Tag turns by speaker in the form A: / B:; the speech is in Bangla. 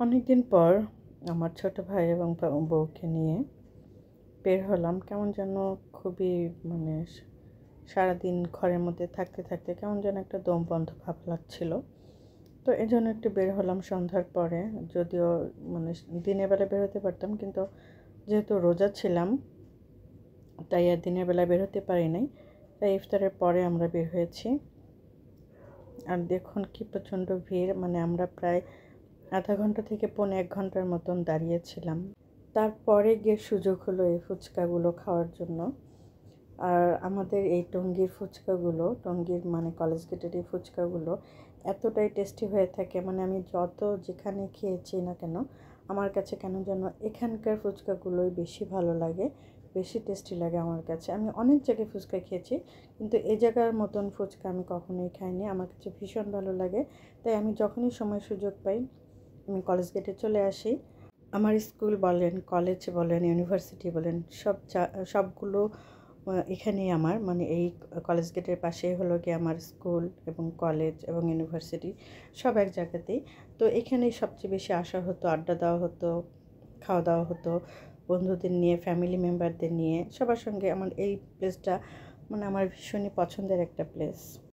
A: অনেকদিন পর আমার ছোট ভাই এবং বউকে নিয়ে বের হলাম। কেমন যেন খুবই মানে সারাদিন ঘরের মধ্যে থাকতে থাকতে কেমন যেন একটা দম বন্ধ ভাব লাগছিল। তো এই জন্য একটু বের হলাম সন্ধ্যার পরে। যদিও মানে দিনের বেলা বের হতে পারতাম, কিন্তু যেহেতু রোজা ছিলাম তাই আর দিনের বেলা বের হতে পারি নাই। তাই ইফতারের পরে আমরা বের হয়েছি। আর দেখুন কি প্রচণ্ড ভিড়, মানে আমরা প্রায় আধা ঘন্টা থেকে পৌনে 1 ঘন্টার মতন দাঁড়িয়েছিলাম। তারপরে গিয়ে সুযোগ হলো এই ফুচকাগুলো খাওয়ার জন্য। আর আমাদের এই টঙ্গীর ফুচকাগুলো, টঙ্গীর মানে কলেজ গেটের এই ফুচকাগুলো এতটাই টেস্টি হয়ে থাকে, মানে আমি যত যেখানে খেয়েছি না কেন, আমার কাছে কেন যেন এখানকার ফুচকাগুলোই বেশি ভালো লাগে, বেশি টেস্টি লাগে আমার কাছে। আমি অনেক জায়গায় ফুচকা খেয়েছি, কিন্তু এই জায়গার মতন ফুচকা আমি কখনোই খাইনি। আমার কাছে ভীষণ ভালো লাগে। তাই আমি যখনই সময় সুযোগ পাই আমি কলেজ গেটে চলে আসি। আমার স্কুল বলেন, কলেজ বলেন, ইউনিভার্সিটি বলেন, সবগুলো এখানেই আমার, মানে এই কলেজ গেটের পাশেই হলো গিয়ে আমার স্কুল এবং কলেজ এবং ইউনিভার্সিটি, সব এক জায়গাতেই। তো এখানেই সবচেয়ে বেশি আসা হতো, আড্ডা দেওয়া হতো, খাওয়া দাওয়া হতো বন্ধুদের নিয়ে, ফ্যামিলি মেম্বারদের নিয়ে, সবার সঙ্গে। আমার এই প্লেসটা মানে আমার ভীষণই পছন্দের একটা প্লেস।